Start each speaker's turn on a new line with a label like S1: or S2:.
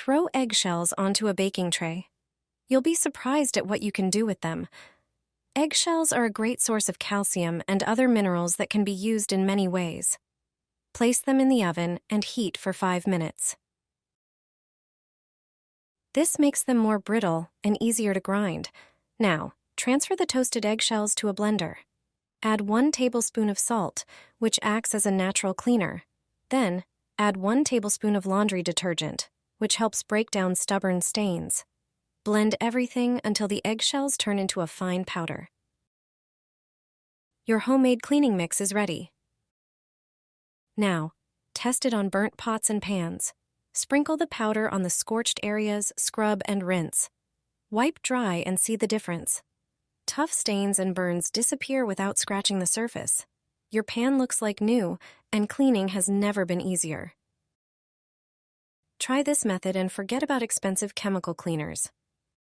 S1: Throw eggshells onto a baking tray. You'll be surprised at what you can do with them. Eggshells are a great source of calcium and other minerals that can be used in many ways. Place them in the oven and heat for 5 minutes. This makes them more brittle and easier to grind. Now, transfer the toasted eggshells to a blender. Add 1 tablespoon of salt, which acts as a natural cleaner. Then, add 1 tablespoon of laundry detergent, which helps break down stubborn stains. Blend everything until the eggshells turn into a fine powder. Your homemade cleaning mix is ready. Now, test it on burnt pots and pans. Sprinkle the powder on the scorched areas, scrub, and rinse. Wipe dry and see the difference. Tough stains and burns disappear without scratching the surface. Your pan looks like new, and cleaning has never been easier. Try this method and forget about expensive chemical cleaners.